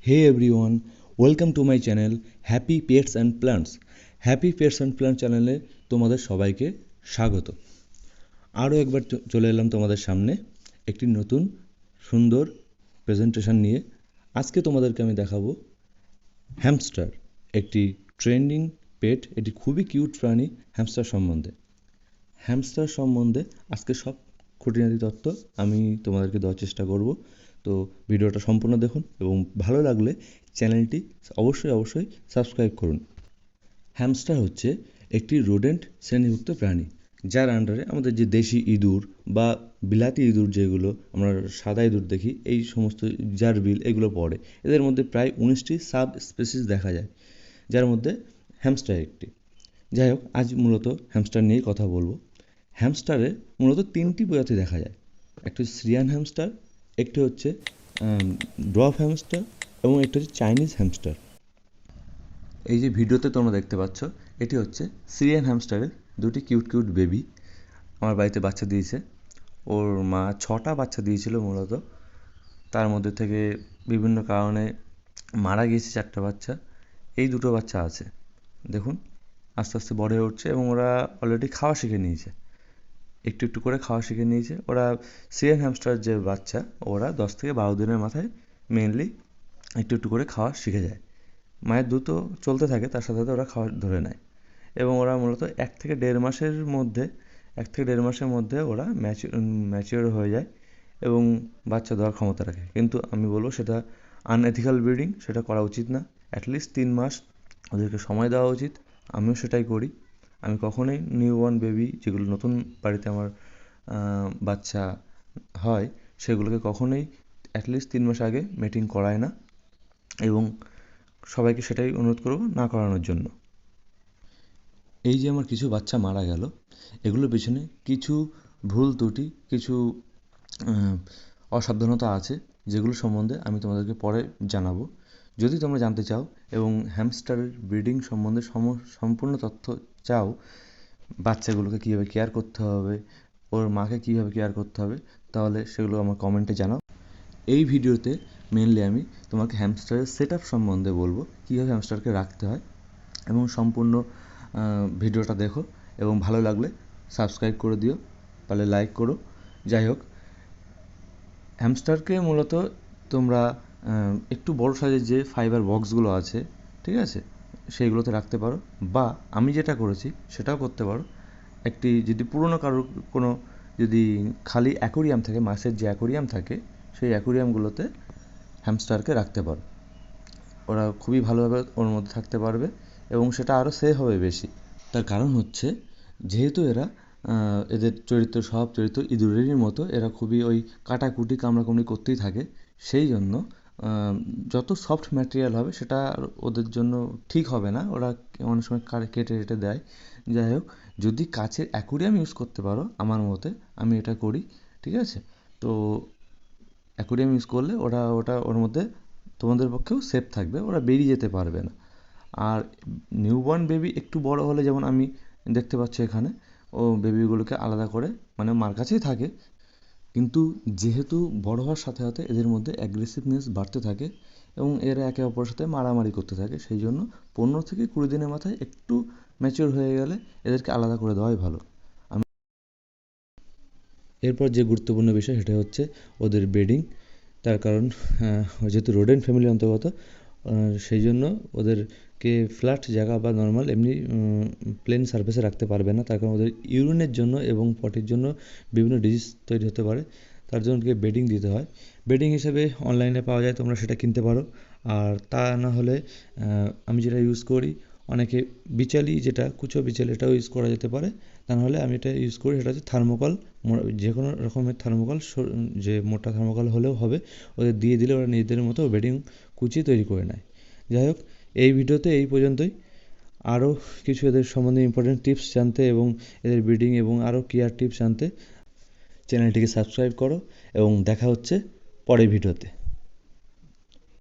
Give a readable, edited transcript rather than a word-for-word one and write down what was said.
Hey everyone, welcome to my channel Happy Pets and Plants. Happy pets and plant চ্যানেলে তোমাদের সবাইকে স্বাগত। আরও একবার চলে এলাম তোমাদের সামনে একটি নতুন সুন্দর প্রেজেন্টেশন নিয়ে। আজকে তোমাদেরকে আমি দেখাবো হ্যামস্টার, একটি ট্রেন্ডিং পেট, এটি খুবই কিউট প্রাণী। হ্যামস্টার সম্বন্ধে আজকে সব খুঁটিনাটি তথ্য আমি তোমাদেরকে দেওয়ার চেষ্টা করব। তো ভিডিওটা সম্পূর্ণ দেখুন এবং ভালো লাগলে চ্যানেলটি অবশ্যই সাবস্ক্রাইব করুন। হ্যামস্টার হচ্ছে একটি রোডেন্ট শ্রেণীভুক্ত প্রাণী, যার আন্ডারে আমাদের যে দেশি ইঁদুর বা বিলাতি ইঁদুর, যেগুলো আমরা সাদা ইঁদুর দেখি, এই সমস্ত জারবিল এগুলো পড়ে। এদের মধ্যে প্রায় 19টি সাব স্পেসিস দেখা যায়, যার মধ্যে হ্যামস্টার একটি। যাই হোক, আজ মূলত হ্যামস্টার নিয়েই কথা বলবো। হ্যামস্টারের মূলত 3টি প্রজাতি দেখা যায়। একটি হচ্ছে সিরিয়ান হ্যামস্টার, একটি হচ্ছে ড্রপ হ্যামস্টার এবং একটি হচ্ছে চাইনিজ হ্যামস্টার। এই যে ভিডিওতে তোমরা দেখতে পাচ্ছ, এটি হচ্ছে সিরিয়ান হ্যামস্টারের দুটি কিউট বেবি। আমার বাড়িতে বাচ্চা দিয়েছে। ওর মা 6টা বাচ্চা দিয়েছিল মূলত, তার মধ্যে থেকে বিভিন্ন কারণে মারা গিয়েছে 4টা বাচ্চা। এই 2টো বাচ্চা আছে, দেখুন আস্তে আস্তে বড় হয়ে উঠছে এবং ওরা অলরেডি খাওয়া শিখে নিয়েছে, একটু করে খাওয়া শিখে নিয়েছে। ওরা সিরিয়ান হ্যামস্টার যে বাচ্চা, ওরা 10 থেকে 12 দিনের মাথায় মেনলি একটু করে খাওয়া শিখে যায়। মায়ের দুধ চলতে থাকে, তার সাথে ওরা খাওয়া ধরে নেয় এবং ওরা মূলত 1 থেকে 1.5 মাসের মধ্যে ওরা ম্যাচিওর হয়ে যায় এবং বাচ্চা দেওয়ার ক্ষমতা রাখে। কিন্তু আমি বলবো সেটা আনএথিক্যাল ব্রিডিং, সেটা করা উচিত না। অ্যাটলিস্ট 3 মাস ওদেরকে সময় দেওয়া উচিত। আমিও সেটাই করি। আমি কখনোই নিউবর্ন বেবি, যেগুলো নতুন বাড়িতে আমার বাচ্চা হয়, সেগুলোকে কখনোই অ্যাটলিস্ট 3 মাস আগে মেটিং করাই না এবং সবাইকে সেটাই অনুরোধ করব না করানোর জন্য। এই যে আমার কিছু বাচ্চা মারা গেল, এগুলোর পেছনে কিছু ভুল ত্রুটি, কিছু অসাবধানতা আছে, যেগুলো সম্বন্ধে আমি তোমাদেরকে পরে জানাবো। যদি তোমরা জানতে চাও এবং হ্যামস্টারের ব্রিডিং সম্বন্ধে সম্পূর্ণ তথ্য চাও, বাচ্চাগুলোকে কীভাবে কেয়ার করতে হবে, ওর মাকে কীভাবে কেয়ার করতে হবে, তাহলে সেগুলো আমার কমেন্টে জানাও। এই ভিডিওতে মেনলি আমি তোমাকে হ্যামস্টারের সেট আপ সম্বন্ধে বলবো, কীভাবে হ্যামস্টারকে রাখতে হয়, এবং সম্পূর্ণ ভিডিওটা দেখো এবং ভালো লাগলে সাবস্ক্রাইব করে দিও, তাহলে লাইক করো। যাই হোক, হ্যামস্টারকে মূলত তোমরা একটু বড় সাইজের যে ফাইবার বক্সগুলো আছে, ঠিক আছে, সেইগুলোতে রাখতে পারো, বা আমি যেটা করেছি সেটাও করতে পারো। একটি যদি পুরনো কারোর কোনো যদি খালি অ্যাকোরিয়াম থাকে, মাছের যে অ্যাকোরিয়াম থাকে, সেই অ্যাকোরিয়ামগুলোতে হ্যামস্টারকে রাখতে পারো। ওরা খুবই ভালোভাবে ওর মধ্যে থাকতে পারবে এবং সেটা আরও সেফ হবে বেশি। তার কারণ হচ্ছে, যেহেতু এদের সব চরিত্র ইঁদুরেরই মতো, এরা খুবই ওই কাটাকুটি কামড়াকামড়ি করতেই থাকে। সেই জন্য যত সফট ম্যাটেরিয়াল হবে সেটা ওদের জন্য ঠিক হবে না, ওরা অনেক সময় কেটে দেয়। যাই হোক, যদি কাচের অ্যাকোরিয়াম ইউজ করতে পারো, আমার মতে, আমি এটা করি, ঠিক আছে। তো অ্যাকোরিয়াম ইউজ করলে ওর মধ্যে তোমাদের পক্ষেও সেফ থাকবে, ওরা বেরিয়ে যেতে পারবে না। আর নিউবর্ন বেবি একটু বড় হলে, যেমন আমি দেখতে পাচ্ছি এখানে, ও বেবিগুলোকে আলাদা করে মানে মার কাছেই থাকে, কিন্তু যেহেতু বড় হওয়ার সাথে সাথে এদের মধ্যে অ্যাগ্রেসিভনেস বাড়তে থাকে এবং এরা একে অপরের সাথে মারামারি করতে থাকে। সেই জন্য 15 থেকে 20 দিনের মাথায় একটু ম্যাচিওর হয়ে গেলে এদেরকে আলাদা করে দেওয়াই ভালো। এরপর যে গুরুত্বপূর্ণ বিষয়, সেটা হচ্ছে ওদের বেডিং। তার কারণ যেহেতু রোডেন্ট ফ্যামিলির অন্তর্গত, সেই জন্য ওদেরকে ফ্ল্যাট জায়গা বা নর্মাল এমনি প্লেন সারফেসে রাখতে পারবে না। তার কারণ ওদের ইউরিনের জন্য এবং পটির জন্য বিভিন্ন ডিজিজ তৈরি হতে পারে, তার জন্য ওদেরকে বেডিং দিতে হয়। বেডিং হিসেবে অনলাইনে পাওয়া যায়, তোমরা সেটা কিনতে পারো। আর তা না হলে আমি যেটা ইউজ করি, অনেকে বিচালি, যেটা কুচো বিচালি, এটাও ইউজ করা যেতে পারে। তা নাহলে আমি এটা ইউজ করি, সেটা হচ্ছে থার্মোকল। যে কোনো রকমের থার্মোকল, যে মোটা থার্মোকল হলেও হবে, ওদের দিয়ে দিলে ওরা নিজেদের মতো বেডিং কুচি তৈরি করে নেয়। যাই হোক, এই ভিডিওতে এই পর্যন্তই। আরও কিছু এদের সম্বন্ধে ইম্পর্টেন্ট টিপস জানতে এবং এদের ব্রিডিং এবং আরও কেয়ার টিপস জানতে চ্যানেলটিকে সাবস্ক্রাইব করো এবং দেখা হচ্ছে পরের ভিডিওতে।